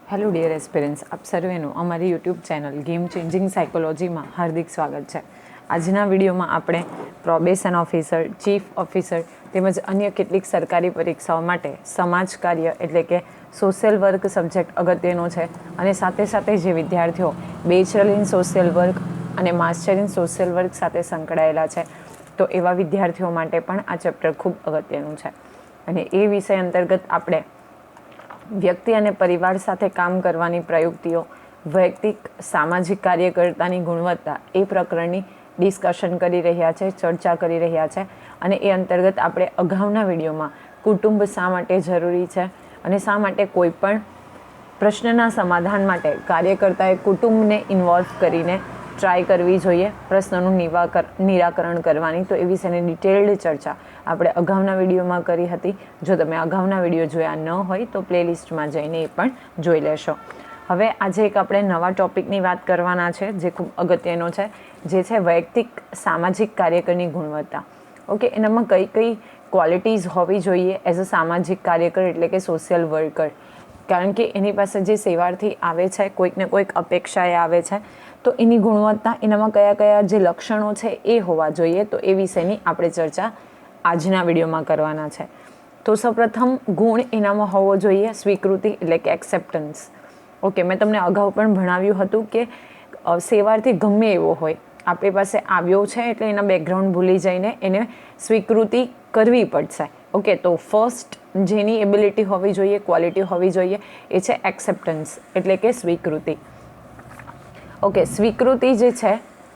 Hello dear aspirants, આપ સર્વેનું અમારી YouTube channel game changing સાયકોલોજીમાં હાર્દિક સ્વાગત છે. આજના વિડીયોમાં આપણે પ્રોબેશન ઓફિસર, ચીફ ઓફિસર તેમજ અન્ય કેટલીક સરકારી પરીક્ષાઓ માટે સમાજ કાર્ય એટલે કે સોશિયલ વર્ક સબ્જેક્ટ અગત્યનો છે અને સાથે સાથે જે વિદ્યાર્થીઓ બેચલર ઇન સોશિયલ વર્ક અને માસ્ટર ઇન સોશિયલ વર્ક સાથે સંકળાયેલા છે તો એવા વિદ્યાર્થીઓ માટે પણ આ ચેપ્ટર ખૂબ અગત્યનું છે. અને એ વિષય અંતર્ગત આપણે વ્યક્તિ અને પરિવાર સાથે કામ કરવાની પ્રયુક્તિઓ, વૈયક્તિક સામાજિક કાર્યકર્તાની ગુણવત્તા એ પ્રકરણની ડિસ્કશન કરી રહ્યા છે, ચર્ચા કરી રહ્યા છે. અને એ અંતર્ગત આપણે અગાઉના વિડીયોમાં કુટુંબ શા માટે જરૂરી છે અને શા માટે કોઈ પણ પ્રશ્નના સમાધાન માટે કાર્યકર્તાએ કુટુંબને ઇન્વોલ્વ કરીને ટ્રાય કરવી જોઈએ પ્રશ્નનું નિરાકરણ કરવાની. તો એ વિશેની ડિટેલ્ડ ચર્ચા આપણે અગાઉના વિડીયોમાં કરી હતી. જો તમે અગાઉના વિડીયો જોયા ન હોય તો પ્લેલિસ્ટમાં જઈને એ પણ જોઈ લેશો. હવે આજે એક આપણે નવા ટૉપિકની વાત કરવાના છે જે ખૂબ અગત્યનો છે, જે છે વૈયક્તિક સામાજિક કાર્યકરની ગુણવત્તા. ઓકે, એનામાં કઈ કઈ ક્વોલિટીઝ હોવી જોઈએ એઝ અ સામાજિક કાર્યકર એટલે કે સોશિયલ વર્કર. કારણ કે એની પાસે જે સેવાર્થી આવે છે, કોઈકને કોઈક અપેક્ષાએ આવે છે, તો એની ગુણવત્તા એનામાં કયા કયા જે લક્ષણો છે એ હોવા જોઈએ. તો એ વિશેની આપણે ચર્ચા આજના વિડીયોમાં કરવાના છે. તો સૌપ્રથમ ગુણ એનામાં હોવો જોઈએ સ્વીકૃતિ એટલે કે એક્સેપ્ટન્સ. ઓકે, મેં તમને અગાઉ પણ ભણાવ્યું હતું કે સેવાર્થી ગમે એવો હોય, આપણી પાસે આવ્યો છે એટલે એના બેકગ્રાઉન્ડ ભૂલી જઈને એને સ્વીકૃતિ કરવી પડશે. ઓકે, તો ફર્સ્ટ જેની એબિલિટી હોવી જોઈએ, ક્વોલિટી હોવી જોઈએ એ છે એક્સેપ્ટન્સ એટલે કે સ્વીકૃતિ. ઓકે, સ્વીકૃતિ જે છે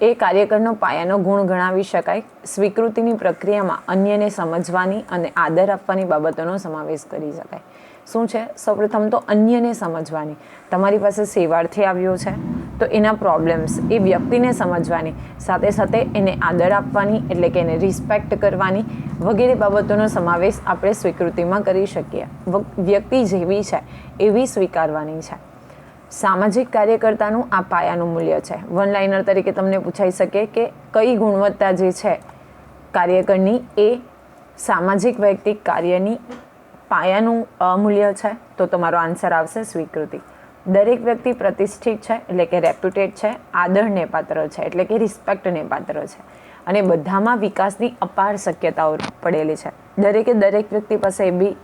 એ કાર્યકરનો પાયાનો ગુણ ગણાવી શકાય. સ્વીકૃતિની પ્રક્રિયામાં અન્યને સમજવાની અને આદર આપવાની બાબતોનો સમાવેશ કરી શકાય. શું છે? સૌપ્રથમ તો અન્યને સમજવાની. તમારી પાસે સેવાર્થી આવ્યો છે તો એના પ્રોબ્લેમ્સ એ વ્યક્તિને સમજવાની, સાથે સાથે એને આદર આપવાની એટલે કે એને રિસ્પેક્ટ કરવાની વગેરે બાબતોનો સમાવેશ આપણે સ્વીકૃતિમાં કરી શકીએ. વ્યક્તિ જેવી છે એવી સ્વીકારવાની છે. સામાજિક કાર્યકર્તાનું આ પાયાનું મૂલ્ય છે. વન લાઇનર તરીકે તમને પૂછાઈ શકે કે કઈ ગુણવત્તા જે છે કાર્યકરની એ સામાજિક વૈયક્તિક કાર્યની પાયાનું મૂલ્ય છે, તો તમારો આન્સર આવશે સ્વીકૃતિ. દરેક વ્યક્તિ પ્રતિષ્ઠિત છે એટલે કે રેપ્યુટેડ છે, આદરને પાત્ર છે એટલે કે રિસ્પેક્ટને પાત્ર છે અને બધામાં વિકાસની અપાર શક્યતાઓ પડેલી છે. દરેક વ્યક્તિ પાસે એવી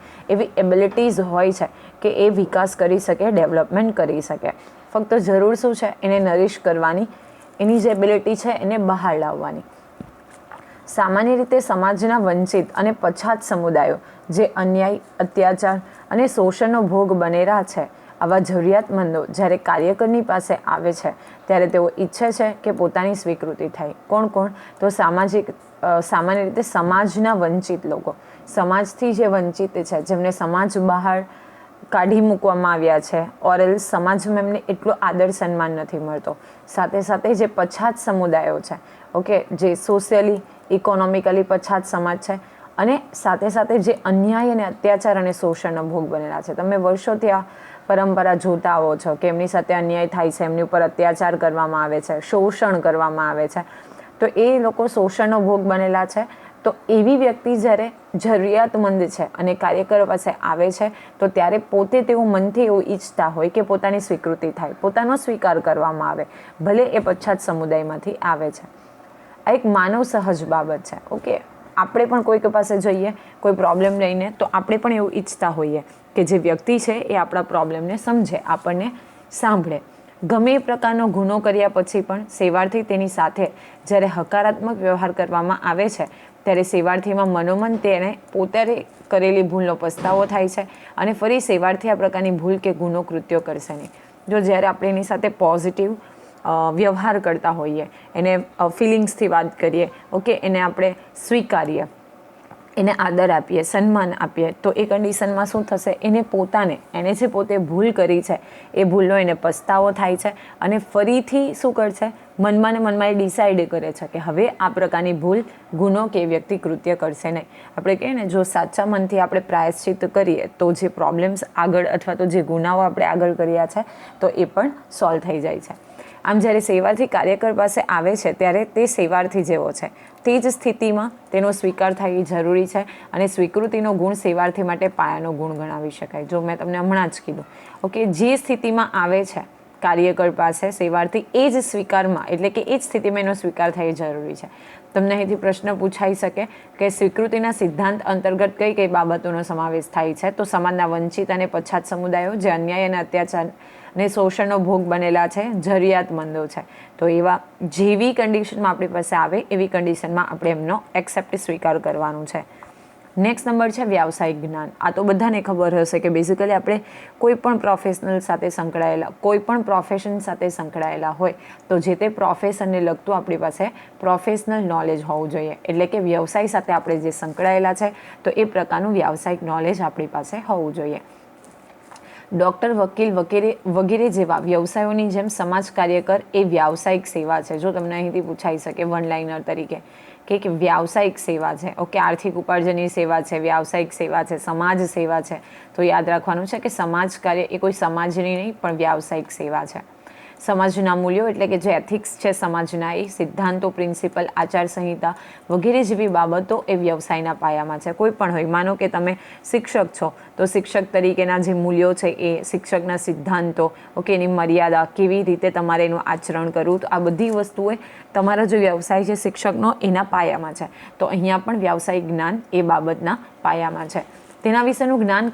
એબિલિટીઝ હોય છે કે એ વિકાસ કરી શકે, ડેવલપમેન્ટ કરી શકે. ફક્ત જરૂર શું છે? એને નરિશ કરવાની, એની જે એબિલિટી છે એને બહાર લાવવાની. સામાન્ય રીતે સમાજના વંચિત અને પછાત સમુદાયો જે અન્યાય, અત્યાચાર અને શોષણનો ભોગ બનેલા છે, આવા જરૂરિયાતમંદો જ્યારે કાર્યકરની પાસે આવે છે ત્યારે તેઓ ઈચ્છે છે કે પોતાની સ્વીકૃતિ થાય. કોણ? તો સામાન્ય રીતે સમાજના વંચિત લોકો, સમાજથી જે વંચિત છે, જેમને સમાજ બહાર કાઢી મૂકવામાં આવ્યા છે ઓર સમાજમાં એમને એટલો આદર સન્માન નથી મળતો. સાથે સાથે જે પછાત સમુદાયો છે, ઓકે, જે સોશિયલી ઇકોનોમિકલી પછાત સમાજ છે અને સાથે સાથે જે અન્યાય અને અત્યાચાર અને શોષણનો ભોગ બનેલા છે. તમે વર્ષોથી આ પરંપરા જોતા આવો છો કે એમની સાથે અન્યાય થાય છે, એમની ઉપર અત્યાચાર કરવામાં આવે છે, શોષણ કરવામાં આવે છે, તો એ લોકો શોષણનો ભોગ બનેલા છે. તો એવી વ્યક્તિ જ્યારે જરૂરિયાતમંદ છે અને કાર્યકર પાસે આવે છે તો ત્યારે પોતે તેઓ મનથી એવું ઈચ્છતા હોય કે પોતાની સ્વીકૃતિ થાય, પોતાનો સ્વીકાર કરવામાં આવે, ભલે એ પછાત સમુદાયમાંથી આવે છે. આ એક માનવ સહજ બાબત છે. ઓકે, આપણે પણ કોઈક પાસે જઈએ કોઈ પ્રોબ્લેમ લઈને તો આપણે પણ એવું ઈચ્છતા હોઈએ કે જે વ્યક્તિ છે એ આપણા પ્રોબ્લેમને સમજે, આપણને સાંભળે. ગમે એ પ્રકારનો ગુનો કર્યા પછી પણ સેવાર્થી તેની સાથે જ્યારે હકારાત્મક વ્યવહાર કરવામાં આવે છે ત્યારે સેવાર્થીમાં મનોમન તેને પોતે કરેલી ભૂલનો પસ્તાવો થાય છે અને ફરી સેવાર્થી આ પ્રકારની ભૂલ કે ગુનો કૃત્યો કરશે નહીં. જો જ્યારે આપણે એની સાથે પોઝિટિવ વ્યવહાર કરતા હોઈએ, એને ફિલિંગ્સથી વાત કરીએ, ઓકે, એને આપણે સ્વીકારીએ, એને આદર આપીએ, સન્માન આપીએ, તો એ કન્ડિશનમાં શું થશે? એને જે પોતે ભૂલ કરી છે એ ભૂલનો એને પસ્તાવો થાય છે અને ફરીથી શું કરશે? મનમાં ને મનમાં એ ડિસાઈડ કરે છે કે હવે આ પ્રકારની ભૂલ, ગુનો કે વ્યક્તિ કૃત્ય કરશે નહીં. આપણે કહીએ ને, જો સાચા મનથી આપણે પ્રાયશ્ચિત કરીએ તો જે પ્રોબ્લેમ્સ આગળ અથવા તો જે ગુનાઓ આપણે આગળ કર્યા છે તો એ પણ સોલ્વ થઈ જાય છે. આમ જ્યારે સેવાર્થી કાર્યકર પાસે આવે છે ત્યારે તે સેવાર્થી જેવો છે, તે જ સ્થિતિમાં તેનો સ્વીકાર થાય એ જરૂરી છે અને સ્વીકૃતિનો ગુણ સેવાર્થી માટે પાયાનો ગુણ ગણાવી શકાય. જો મેં તમને હમણાં જ કીધું, ઓકે, જે સ્થિતિમાં આવે છે કાર્યકર પાસે સેવાર્થી એ જ સ્વીકારમાં, એટલે કે એ જ સ્થિતિમાં એનો સ્વીકાર થાય એ જરૂરી છે. તમને અહીંથી પ્રશ્ન પૂછાઈ શકે કે સ્વીકૃતિના સિદ્ધાંત અંતર્ગત કઈ કઈ બાબતોનો સમાવેશ થાય છે? તો સમાજના વંચિત અને પછાત સમુદાયો જે અન્યાય અને અત્યાચાર ને શોષણનો ભોગ બનેલા છે, જરૂરિયાતમંદો છે, તો એવા જેવી કન્ડિશનમાં આપણી પાસે આવે એવી કન્ડિશનમાં આપણે એમનો એક્સેપ્ટ સ્વીકાર કરવાનું છે. નેક્સ્ટ નંબર છે વ્યાવસાયિક જ્ઞાન. આ તો બધાને ખબર હશે કે બેઝિકલી આપણે કોઈ પણ પ્રોફેશનલ સાથે સંકળાયેલા, કોઈ પણ પ્રોફેશન સાથે સંકળાયેલા હોય તો જે તે પ્રોફેશનને લગતું આપણી પાસે પ્રોફેશનલ નોલેજ હોવું જોઈએ. એટલે કે વ્યવસાય સાથે આપણે જે સંકળાયેલા છે તો એ પ્રકારનું વ્યાવસાયિક નોલેજ આપણી પાસે હોવું જોઈએ. ડૉક્ટર, વકીલ વગેરે જેવા વ્યવસાયોની જેમ સમાજ કાર્યકર એ વ્યાવસાયિક સેવા છે. જો તમને અહીંથી પૂછાઈ શકે વન લાઇનર તરીકે કે વ્યાવસાયિક સેવા છે, ઓકે, આર્થિક ઉપાર્જનની સેવા છે, વ્યાવસાયિક સેવા છે, સમાજ સેવા છે, તો યાદ રાખવાનું છે કે સમાજ કાર્ય એ કોઈ સમાજની નહીં પણ વ્યાવસાયિક સેવા છે. સમાજના મૂલ્યો એટલે કે જે એથિક્સ છે સમાજના, એ સિદ્ધાંતો, પ્રિન્સિપલ, આચારસંહિતા વગેરે જેવી બાબતો એ વ્યવસાયના પાયામાં છે. કોઈ પણ હોય, માનો કે તમે શિક્ષક છો તો શિક્ષક તરીકેના જે મૂલ્યો છે એ શિક્ષકના સિદ્ધાંતો, ઓકે, એની મર્યાદા, કેવી રીતે તમારે એનું આચરણ કરવું, તો આ બધી વસ્તુઓ તમારો જે વ્યવસાય છે શિક્ષકનો એના પાયામાં છે. તો અહીંયા પણ વ્યાવસાયિક જ્ઞાન એ બાબતના પાયામાં છે. તેના વિશેનું જ્ઞાન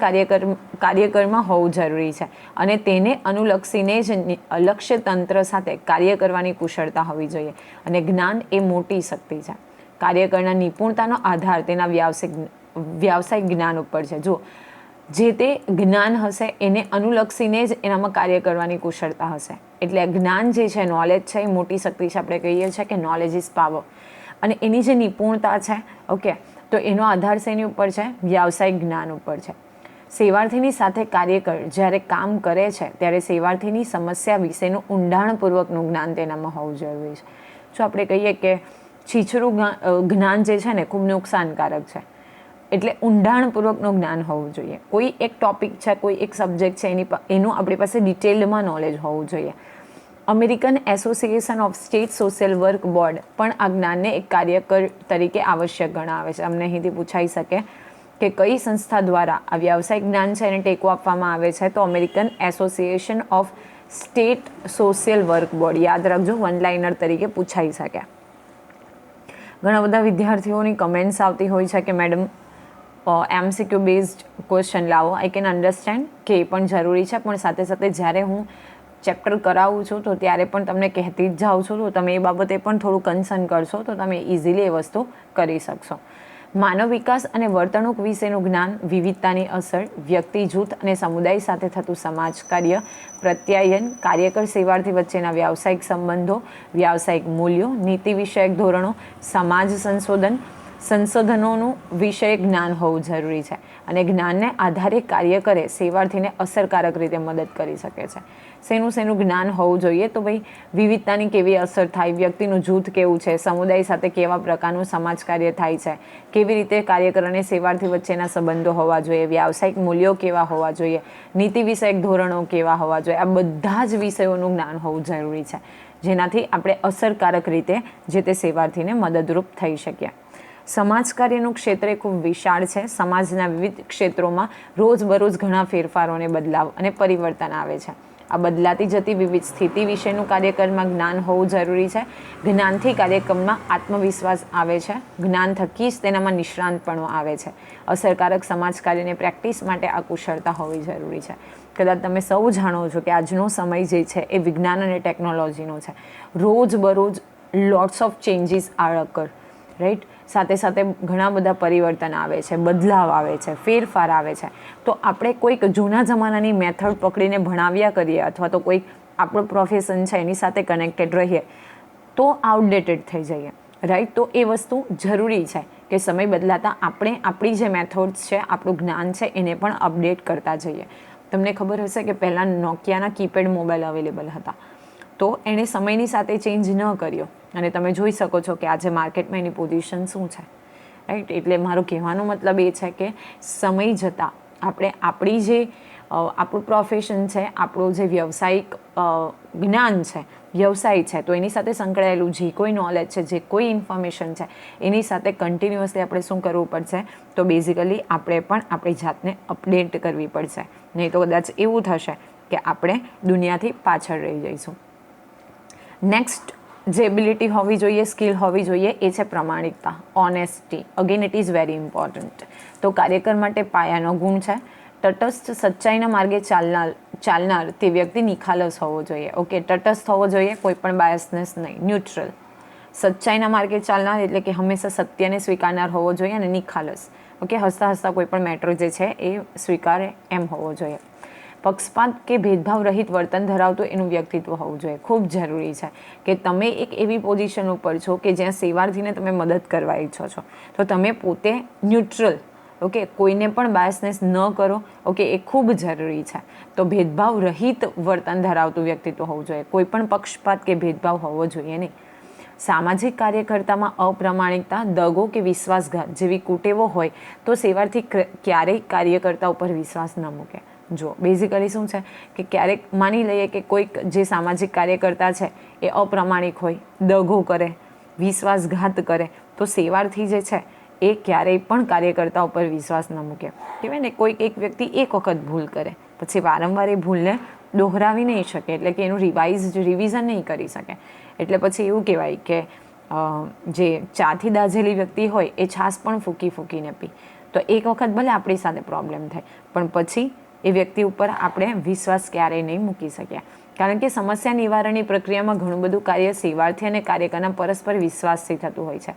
કાર્યકરમાં હોવું જરૂરી છે અને તેને અનુલક્ષીને જ લક્ષ્ય તંત્ર સાથે કાર્ય કરવાની કુશળતા હોવી જોઈએ. અને જ્ઞાન એ મોટી શક્તિ છે. કાર્યકરના નિપુણતાનો આધાર તેના વ્યાવસાયિક જ્ઞાન ઉપર છે. જો જે તે જ્ઞાન હશે એને અનુલક્ષીને જ એનામાં કાર્ય કરવાની કુશળતા હશે. એટલે જ્ઞાન જે છે, નોલેજ છે, એ મોટી શક્તિ છે. આપણે કહીએ છીએ કે નોલેજ ઇઝ પાવર. અને એની જે નિપુણતા છે, ઓકે, તો એનો આધાર શેની ઉપર છે? વ્યાવસાયિક જ્ઞાન ઉપર છે. સેવાર્થીની સાથે કાર્યકર જ્યારે કામ કરે છે ત્યારે સેવાર્થીની સમસ્યા વિશેનું ઊંડાણપૂર્વકનું જ્ઞાન તેનામાં હોવું જરૂરી છે. જો આપણે કહીએ કે છીછરું જ્ઞાન જે છે ને ખૂબ નુકસાનકારક છે, એટલે ઊંડાણપૂર્વકનું જ્ઞાન હોવું જોઈએ. કોઈ એક ટોપિક છે, કોઈ એક સબ્જેક્ટ છે, એનું આપણી પાસે ડિટેલમાં નોલેજ હોવું જોઈએ. American association of state social work board પણ આ જ્ઞાનને એક કાર્યકર તરીકે આવશ્યક ગણાવે છે. અમને અહીંથી પૂછાઈ શકે કે કઈ સંસ્થા દ્વારા આ વ્યાવસાયિક જ્ઞાન છે એને ટેકો આપવામાં આવે છે? તો American association of state social work board. યાદ રાખજો, વન લાઇનર તરીકે પૂછાઈ શકે. ઘણા બધા વિદ્યાર્થીઓની કમેન્ટ્સ આવતી હોય છે કે મેડમ MCQ બેઝડ ક્વેશ્ચન લાવો. આઈ કેન અન્ડરસ્ટેન્ડ કે એ પણ જરૂરી છે, પણ સાથે સાથે જ્યારે હું ચેપ્ટર કરાવું છું તો ત્યારે પણ તમને કહેતી જ જાઉં છું, તો તમે એ બાબતે પણ થોડું કન્સર્ન કરશો તો તમે ઇઝીલી એ વસ્તુ કરી શકશો. માનવ વિકાસ અને વર્તણૂક વિશેનું જ્ઞાન, વિવિધતાની અસર, વ્યક્તિ, જૂથ અને સમુદાય સાથે થતું સમાજ કાર્ય, પ્રત્યાયન, કાર્યકર સેવાર્થી વચ્ચેના વ્યાવસાયિક સંબંધો, વ્યાવસાયિક મૂલ્યો, નીતિ વિષયક ધોરણો, સમાજ સંશોધનોનું વિષયક જ્ઞાન હોવું જરૂરી છે. અને જ્ઞાનને આધારે કાર્યકરે સેવાર્થીને અસરકારક રીતે મદદ કરી શકે છે. શેનું જ્ઞાન હોવું જોઈએ? તો ભાઈ વિવિધતાની કેવી અસર થાય, વ્યક્તિનું જૂથ કેવું છે, સમુદાય સાથે કેવા પ્રકારનું સમાજ કાર્ય થાય છે, કેવી રીતે કાર્યકર અને સેવાર્થી વચ્ચેના સંબંધો હોવા જોઈએ, વ્યાવસાયિક મૂલ્યો કેવા હોવા જોઈએ, નીતિ વિષયક ધોરણો કેવા હોવા જોઈએ, આ બધા જ વિષયોનું જ્ઞાન હોવું જરૂરી છે, જેનાથી આપણે અસરકારક રીતે જે તે સેવાર્થીને મદદરૂપ થઈ શકીએ. સમાજ કાર્યનું ક્ષેત્ર એ ખૂબ વિશાળ છે. સમાજના વિવિધ ક્ષેત્રોમાં રોજબરોજ ઘણા ફેરફારો અને બદલાવ અને પરિવર્તન આવે છે. આ બદલાતી જતી વિવિધ સ્થિતિ વિશેનું કાર્યક્રમમાં જ્ઞાન હોવું જરૂરી છે. જ્ઞાનથી કાર્યક્રમમાં આત્મવિશ્વાસ આવે છે. જ્ઞાન થકી જ તેનામાં નિષ્ણાંતપણું આવે છે. અસરકારક સમાજ કાર્યની પ્રેક્ટિસ માટે આ કુશળતા હોવી જરૂરી છે. કદાચ તમે સૌ જાણો છો કે આજનો સમય જે છે એ વિજ્ઞાન અને ટેકનોલોજીનો છે. રોજબરોજ lots of changes are occur, right? સાથે સાથે ઘણા બધા પરિવર્તન આવે છે, બદલાવ આવે છે, ફેરફાર આવે છે. તો આપણે કોઈક જૂના જમાનાની મેથડ પકડીને ભણાવ્યા કરીએ અથવા તો કોઈક આપણું પ્રોફેશન છે એની સાથે કનેક્ટેડ રહીએ તો આઉટડેટેડ થઈ જઈએ, રાઈટ? તો એ વસ્તુ જરૂરી છે કે સમય બદલાતા આપણે આપણી જે મેથડ્સ છે, આપણું જ્ઞાન છે એને પણ અપડેટ કરતા જઈએ. તમને ખબર હશે કે પહેલાં નોકિયાના કીપેડ મોબાઈલ અવેલેબલ હતા, તો એણે સમયની સાથે ચેન્જ ન કર્યો અને તમે જોઈ શકો છો કે આજે માર્કેટમાં એની પોઝિશન શું છે, રાઈટ? એટલે મારો કહેવાનો મતલબ એ છે કે સમય જતાં આપણે આપણી જે આપણું પ્રોફેશન છે, આપણું જે વ્યવસાયિક જ્ઞાન છે, વ્યવસાય છે, તો એની સાથે સંકળાયેલું જે કોઈ નોલેજ છે, જે કોઈ ઇન્ફોર્મેશન છે, એની સાથે કન્ટિન્યુઅસલી આપણે શું કરવું પડશે? તો બેઝિકલી આપણે પણ આપણી જાતને અપડેટ કરવી પડશે. નહીં તો કદાચ એવું થશે કે આપણે દુનિયાથી પાછળ રહી જઈશું. નેક્સ્ટ જે એબિલિટી હોવી જોઈએ, સ્કિલ હોવી જોઈએ, એ છે પ્રમાણિકતા, honesty. Again it is very important. તો કાર્યકર માટે પાયાનો ગુણ છે તટસ્થ, સચ્ચાઈના માર્ગે ચાલનાર તે વ્યક્તિ નિખાલસ હોવો જોઈએ. ઓકે, તટસ્થ હોવો જોઈએ, કોઈ પણ બાયસનેસ નહીં, ન્યુટ્રલ. સચ્ચાઈના માર્ગે ચાલનાર એટલે કે હંમેશા સત્યને સ્વીકારનાર હોવો જોઈએ, અને નિખાલસ, ઓકે, હસતા હસતા કોઈ પણ મેટર જે છે એ સ્વીકારે એમ હોવો જોઈએ. પક્ષપાત કે ભેદભાવ રહિત વર્તન ધરાવતું એનું વ્યક્તિત્વ હોવું જોઈએ. ખૂબ જરૂરી છે કે તમે એક એવી પોઝિશન ઉપર છો કે જ્યાં સેવાર્થીને તમે મદદ કરવા ઈચ્છો છો, તો તમે પોતે ન્યુટ્રલ, ઓકે, કોઈને પણ બાયસનેસ ન કરો, ઓકે, એ ખૂબ જરૂરી છે. તો ભેદભાવ રહિત વર્તન ધરાવતું વ્યક્તિત્વ હોવું જોઈએ, કોઈ પણ પક્ષપાત કે ભેદભાવ હોવો જોઈએ નહીં. સામાજિક કાર્યકર્તામાં અપ્રામાણિકતા, દગો કે વિશ્વાસઘાત જેવી કુટેવો હોય તો સેવાર્થી ક્યારેય કાર્યકર્તા ઉપર વિશ્વાસ ન મૂકે. જો બેઝિકલી શું છે કે ક્યારેક માની લઈએ કે કોઈક જે સામાજિક કાર્યકર્તા છે એ અપ્રામાણિક હોય, દગો કરે, વિશ્વાસઘાત કરે, તો સેવાર્થી જે છે એ ક્યારેય પણ કાર્યકર્તા ઉપર વિશ્વાસ ન મૂકે. કહેવાય ને, કોઈક એક વ્યક્તિ એક વખત ભૂલ કરે, પછી વારંવાર એ ભૂલને દોહરાવી નહીં શકે, એટલે કે એનું રિવિઝન નહીં કરી શકે. એટલે પછી એવું કહેવાય કે જે ચાથી દાઝેલી વ્યક્તિ હોય એ છાશ પણ ફૂંકી ફૂંકીને પી. તો એક વખત ભલે આપણી સાથે પ્રોબ્લેમ થાય, પણ પછી એ વ્યક્તિ ઉપર આપણે વિશ્વાસ ક્યારેય નહીં મૂકી શક્યા. કારણ કે સમસ્યા નિવારણની પ્રક્રિયામાં ઘણું બધું કાર્ય સેવાર્થી અને કાર્યકરના પરસ્પર વિશ્વાસથી થતું હોય છે.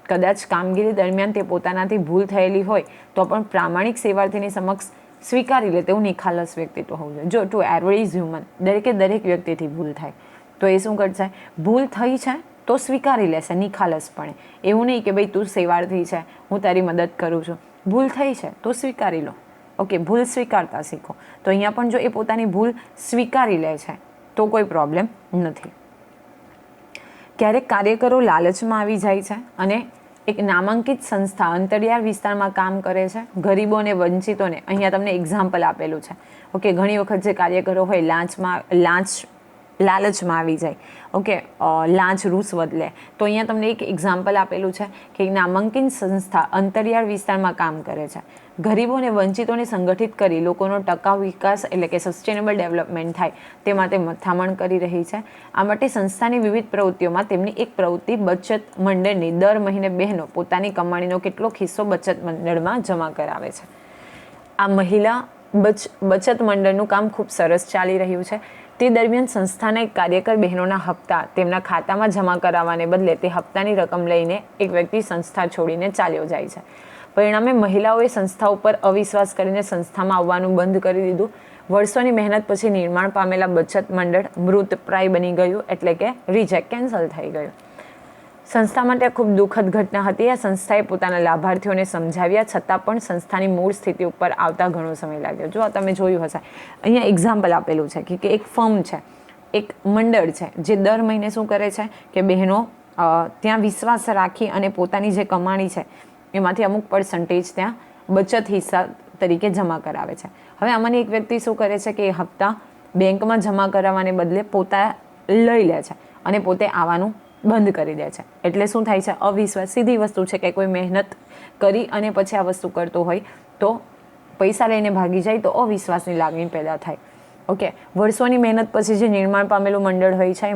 કદાચ કામગીરી દરમિયાન તે પોતાનાથી ભૂલ થયેલી હોય તો પણ પ્રામાણિક સેવાર્થીની સમક્ષ સ્વીકારી લે તેવું નિખાલસ વ્યક્તિત્વ હોવું જોઈએ. જો ટુ એવરી ઇઝ હ્યુમન, દરેક વ્યક્તિથી ભૂલ થાય, તો એ શું કરશે? ભૂલ થઈ છે તો સ્વીકારી લેશે નિખાલસપણે. એવું નહીં કે ભાઈ તું સેવાર્થી છે, હું તારી મદદ કરું છું. ભૂલ થઈ છે તો સ્વીકારી લો. ઓકે, ભૂલ સ્વીકારતા શીખો. તો અહીંયા પણ જો એ પોતાની ભૂલ સ્વીકારી લે છે તો કોઈ પ્રોબ્લેમ નથી. ક્યારેક કાર્યકરો લાલચમાં આવી જાય છે અને એક નામાંકિત સંસ્થા અંતરિયાળ વિસ્તારમાં કામ કરે છે. ગરીબો અને વંચિતોને, અહીંયા તમને એક્ઝામ્પલ આપેલું છે. ઓકે, ઘણી વખત જે કાર્યકરો હોય લાલચમાં આવી જાય, ઓકે, લાંચ રૂશ્વત લે, તો અહીંયા તમને એક એક્ઝામ્પલ આપેલું છે કે નામાંકિત સંસ્થા અંતરિયાળ વિસ્તારમાં કામ કરે છે. ગરીબો અને વંચિતોને સંગઠિત કરી લોકોનો ટકાઉ વિકાસ એટલે કે સસ્ટેનેબલ ડેવલપમેન્ટ થાય તે માટે મથામણ કરી રહી છે. આ માટે સંસ્થાની વિવિધ પ્રવૃત્તિઓમાં તેમની એક પ્રવૃત્તિ બચત મંડળની દર મહિને બહેનો પોતાની કમાણીનો કેટલોક હિસ્સો બચત મંડળમાં જમા કરાવે છે. આ મહિલા બચત મંડળનું કામ ખૂબ સરસ ચાલી રહ્યું છે. તે દરમિયાન સંસ્થાના એક કાર્યકર બહેનોના હપ્તા તેમના ખાતામાં જમા કરાવવાને બદલે તે હપ્તાની રકમ લઈને એક વ્યક્તિ સંસ્થા છોડીને ચાલ્યો જાય છે. પરિણામે મહિલાઓએ સંસ્થા ઉપર અવિશ્વાસ કરીને સંસ્થામાં આવવાનું બંધ કરી દીધું. વર્ષોની મહેનત પછી નિર્માણ પામેલા બચત મંડળ મૃતપ્રાય બની ગયું, એટલે કે રિજેક્ટ, કેન્સલ થઈ ગયું. સંસ્થા માટે ખૂબ દુઃખદ ઘટના હતી. આ સંસ્થાએ પોતાના લાભાર્થીઓને સમજાવ્યા છતાં પણ સંસ્થાની મૂળ સ્થિતિ ઉપર આવતા ઘણો સમય લાગ્યો. જો તમે જોયું હશે, અહીંયા એક્ઝામ્પલ આપેલું છે કે એક ફર્મ છે, એક મંડળ છે, જે દર મહિને શું કરે છે કે બહેનો ત્યાં વિશ્વાસ રાખી અને પોતાની જે કમાણી છે એમાંથી અમુક પર્સન્ટેજ ત્યાં બચત હિસ્સા તરીકે જમા કરાવે છે. હવે આમાંની એક વ્યક્તિ શું કરે છે કે એ હપ્તા બેંકમાં જમા કરાવવાને બદલે પોતા લઈ લે છે અને પોતે આવવાનું બંધ કરી દે છે. એટલે શું થાય છે? અવિશ્વાસ. સીધી વસ્તુ છે કે કોઈ મહેનત કરી અને પછી આ વસ્તુ કરતો હોય તો પૈસા લઈને ભાગી જાય તો અવિશ્વાસની લાગણી પેદા થાય. ઓકે, વર્ષોની મહેનત પછી જે નિર્માણ પામેલું મંડળ હોય છે એ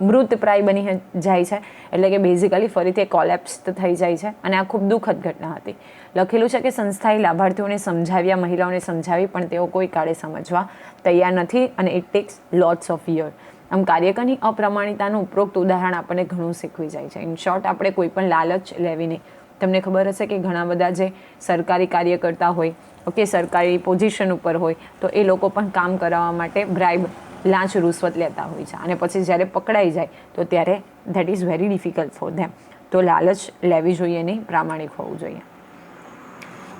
મૃતપ્રાય બની જાય છે, એટલે કે બેઝિકલી ફરીથી કોલેપ્સ થઈ જાય છે. અને આ ખૂબ દુઃખદ ઘટના હતી. લખેલું છે કે સંસ્થાએ લાભાર્થીઓને સમજાવ્યા, મહિલાઓને સમજાવી, પણ તેઓ કોઈ કાળે સમજવા તૈયાર નથી અને it tax lots of year. આમ કાર્યકરની અપ્રામાણિકતાનું ઉપરોક્ત ઉદાહરણ આપણને ઘણું શીખવી જાય છે. ઇન શોર્ટ, આપણે કોઈ પણ લાલચ લેવી નહીં. તમને ખબર હશે કે ઘણા બધા જે સરકારી કાર્યકર્તા હોય, ઓકે, સરકારી પોઝિશન ઉપર હોય, તો એ લોકો પણ કામ કરાવવા માટે બ્રાઇબ, લાંચ રૂશ્વત લેતા હોય છે અને પછી જ્યારે પકડાઈ જાય તો ત્યારે that is very difficult for them. તો લાલચ લેવી જોઈએ નહીં, પ્રામાણિક હોવું જોઈએ.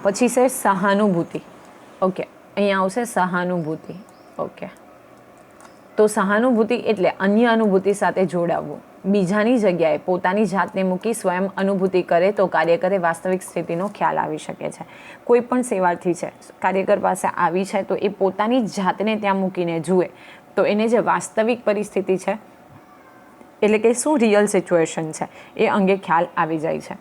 પછી છે સહાનુભૂતિ. ઓકે, અહીંયા આવશે સહાનુભૂતિ. ઓકે, તો સહાનુભૂતિ એટલે અન્ય અનુભૂતિ સાથે જોડાવવું. બીજાની જગ્યાએ પોતાની જાતને મૂકી સ્વયં અનુભૂતિ કરે તો કાર્યકરે વાસ્તવિક સ્થિતિનો ખ્યાલ આવી શકે છે. કોઈ પણ સેવાર્થી છે, કાર્યકર પાસે આવી છે તો એ પોતાની જાતને ત્યાં મૂકીને જુએ તો એને જે વાસ્તવિક પરિસ્થિતિ છે, એટલે કે શું રિયલ સિચ્યુએશન છે, એ અંગે ખ્યાલ આવી જાય છે.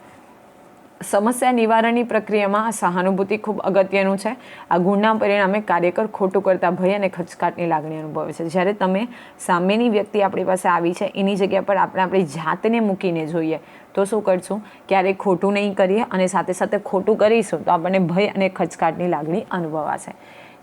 સમસ્યા નિવારણની પ્રક્રિયામાં સહાનુભૂતિ ખૂબ અગત્યનું છે. આ ગુણના પરિણામે કાર્યકર ખોટું કરતા ભય અને ખચકાટની લાગણી અનુભવે છે. જ્યારે તમે સામેની વ્યક્તિ આપણી પાસે આવી છે એની જગ્યા પર આપણે આપણી જાતને મૂકીને જોઈએ તો શું કરશું, ક્યારેય ખોટું નહીં કરીએ અને સાથે સાથે ખોટું કરીશું તો આપણને ભય અને ખચકાટની લાગણી અનુભવાશે.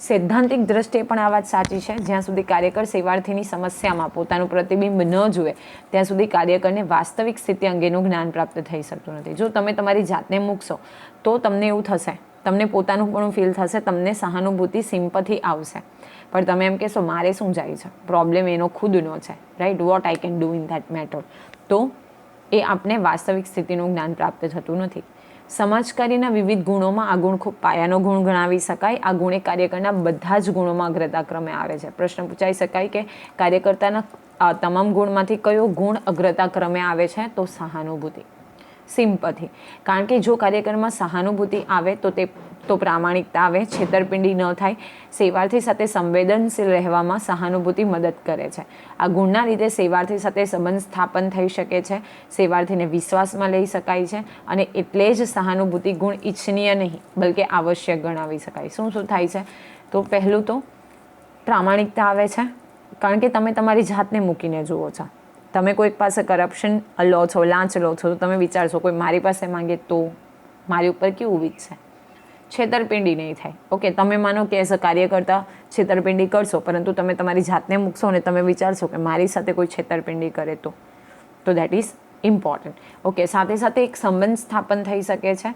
સૈદ્ધાંતિક દ્રષ્ટિએ પણ આ વાત સાચી છે. જ્યાં સુધી કાર્યકર સેવાર્થીની સમસ્યામાં પોતાનું પ્રતિબિંબ ન જુએ ત્યાં સુધી કાર્યકરને વાસ્તવિક સ્થિતિ અંગેનું જ્ઞાન પ્રાપ્ત થઈ શકતું નથી. જો તમે તમારી જાતને મૂકશો તો તમને એવું થશે, તમને પોતાનું પણ ફીલ થશે, તમને સહાનુભૂતિ સિમ્પથી આવશે. પણ તમે એમ કહેશો મારે શું જાય છે, પ્રોબ્લેમ એનો ખુદનો છે, right, what I can do in that matter, તો એ આપણે વાસ્તવિક સ્થિતિનું જ્ઞાન પ્રાપ્ત થતું નથી. સમાજકારીના વિવિધ ગુણોમાં આ ગુણ ખૂબ પાયાનો ગુણ ગણાવી શકાય. આ ગુણ એ કાર્યકરના બધા જ ગુણોમાં અગ્રતાક્રમે આવે છે. પ્રશ્ન પૂછાઈ શકાય કે કાર્યકર્તાના તમામ ગુણમાંથી કયો ગુણ અગ્રતાક્રમે આવે છે? તો સહાનુભૂતિ, સિમ્પથી. કારણ કે જો કાર્યકરમાં સહાનુભૂતિ આવે તો પ્રામાણિકતા આવે, છેતરપિંડી ન થાય. સેવાર્થી સાથે સંવેદનશીલ રહેવામાં સહાનુભૂતિ મદદ કરે છે. આ ગુણના લીધે સેવાર્થી સાથે સંબંધ સ્થાપન થઈ શકે છે, સેવાર્થીને વિશ્વાસમાં લઈ શકાય છે અને એટલે જ સહાનુભૂતિ ગુણ ઈચ્છનીય નહીં બલકે આવશ્યક ગણાવી શકાય. શું શું થાય છે? તો પહેલું તો પ્રામાણિકતા આવે છે, કારણ કે તમે તમારી જાતને મૂકીને જુઓ છો. તમે કોઈક પાસે કરપ્શન લો છો, લાંચ લો છો, તો તમે વિચારશો કોઈ મારી પાસે માંગે તો મારી ઉપર કેવું વીતશે, છેતરપિંડી નહીં થાય. ઓકે, તમે માનો કે એઝ અ કાર્યકર્તા છેતરપિંડી કરશો, પરંતુ તમે તમારી જાતને મૂકશો અને તમે વિચારશો કે મારી સાથે કોઈ છેતરપિંડી કરે તો દેટ ઇઝ ઇમ્પોર્ટન્ટ. ઓકે, સાથે સાથે એક સંબંધ સ્થાપન થઈ શકે છે.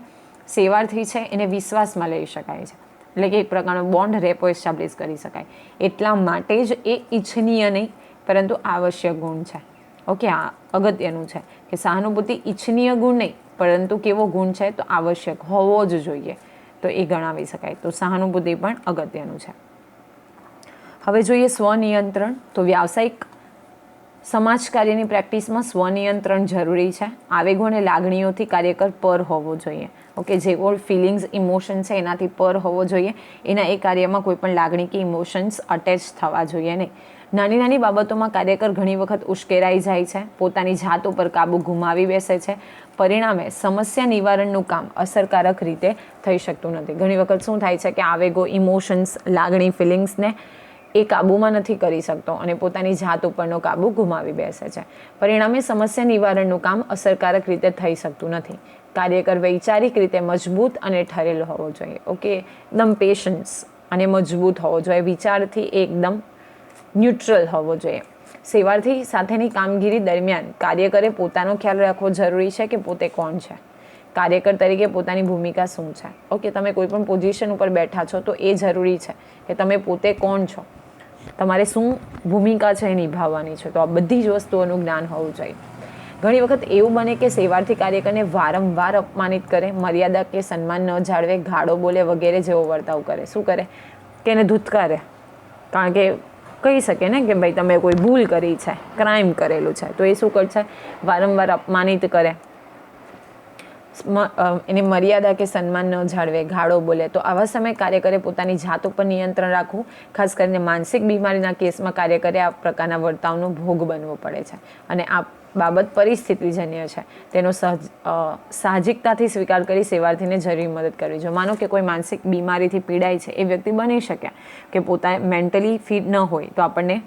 સેવાર્થી છે એને વિશ્વાસમાં લઈ શકાય છે, એટલે કે એક પ્રકારનો બોન્ડ રેપો એસ્ટાબ્લિશ કરી શકાય. એટલા માટે જ એ ઈચ્છનીય નહીં પરંતુ આવશ્યક ગુણ છે. ઓકે, આ અગત્યનું છે કે સહાનુભૂતિ ઈચ્છનીય ગુણ નહીં પરંતુ કેવો ગુણ છે? તો આવશ્યક હોવો જ જોઈએ, તો એ ગણાવી શકાય. તો સહાનુભૂતિ પણ અગત્યનું છે. હવે જોઈએ સ્વનિયંત્રણ. તો વ્યાવસાયિક સમાજકાર્યની પ્રેક્ટિસમાં સ્વનિયંત્રણ જરૂરી છે. આવેગો અને લાગણીઓથી કાર્યકર પર હોવો જોઈએ. ઓકે, જેવો ફિલિંગ્સ, ઇમોશન છે એનાથી પર હોવો જોઈએ. એના એ કાર્યમાં કોઈ પણ લાગણી કે ઇમોશન્સ અટેચ થવા જોઈએ નહીં. નાની નાની બાબતોમાં કાર્યકર ઘણી વખત ઉશ્કેરાઈ જાય છે, પોતાની જાત ઉપર કાબુ ગુમાવી બેસે છે. પરિણામે સમસ્યા નિવારણનું કામ અસરકારક રીતે થઈ શકતું નથી. ઘણી વખત શું થાય છે કે આવેગો, ઇમોશન્સ, લાગણી, ફિલિંગ્સને એ કાબૂમાં નથી કરી શકતો અને પોતાની જાત ઉપરનો કાબુ ગુમાવી બેસે છે. પરિણામે સમસ્યા નિવારણનું કામ અસરકારક રીતે થઈ શકતું નથી. કાર્યકર વૈચારિક રીતે મજબૂત અને ઠરેલ હોવો જોઈએ. ઓકે, એકદમ પેશન્સ અને મજબૂત હોવો જોઈએ, વિચારથી એકદમ ન્યુટ્રલ હોવો જોઈએ. સેવાર્થી સાથેની કામગીરી દરમિયાન કાર્યકરે પોતાનો ખ્યાલ રાખવો જરૂરી છે કે પોતે કોણ છે, કાર્યકર તરીકે પોતાની ભૂમિકા શું છે. ઓકે, તમે કોઈ પણ પોઝિશન ઉપર બેઠા છો તો એ જરૂરી છે કે તમે પોતે કોણ છો, તમારે શું ભૂમિકા છે એ નિભાવવાની છે. તો આ બધી જ વસ્તુઓનું જ્ઞાન હોવું જોઈએ. ઘણી વખત એવું બને કે સેવાર્થી કાર્યકરને વારંવાર અપમાનિત કરે, મર્યાદા કે સન્માન ન જાળવે, ગાળો બોલે વગેરે જેવો વર્તાવ કરે. શું કરે કે એને ધૂતકારે, કારણ કે કહી શકે ને કે ભાઈ તમે કોઈ ભૂલ કરી છે, ક્રાઇમ કરેલું છે, તો એ શું કરશે? વારંવાર અપમાનિત કરે, એની મર્યાદા કે સન્માન ન જાળવે, ગાળો બોલે. તો આવા સમયે કાર્યકરે પોતાની જાત ઉપર નિયંત્રણ રાખવું. ખાસ કરીને માનસિક બીમારીના કેસમાં કાર્યકરે આ પ્રકારના વર્તાવનો ભોગ બનવો પડે છે અને આ બાબત પરિસ્થિતિજન્ય છે તેનો સાહજિકતાથી સ્વીકાર કરી સેવાર્થીને જરૂરી મદદ કરવી જોઈએ. માનો કે કોઈ માનસિક બીમારીથી પીડાય છે, એ વ્યક્તિ બની શકે કે પોતા મેન્ટલી ફિટ ન હોય તો આપણને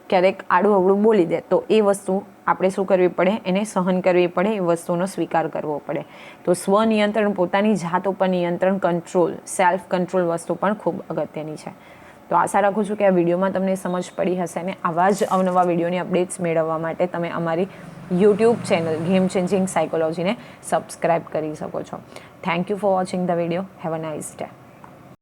ક્યારેક આડું અવળું બોલી દે, તો એ વસ્તુ આપણે શું કરવી પડે? એને સહન કરવી પડે, એ વસ્તુનો સ્વીકાર કરવો પડે. તો સ્વનિયંત્રણ, પોતાની જાત ઉપર નિયંત્રણ, કંટ્રોલ, સેલ્ફ કંટ્રોલ વસ્તુ પણ ખૂબ અગત્યની છે. તો આશા રાખું છું કે આ વિડીયોમાં તમને સમજ પડી હશે અને આવા જ અવનવા વિડીયોની અપડેટ્સ મેળવવા માટે તમે અમારી યુટ્યુબ ચેનલ ગેમ ચેન્જિંગ સાયકોલોજીને સબસ્ક્રાઈબ કરી શકો છો. Thank you for watching the video. Have a nice day.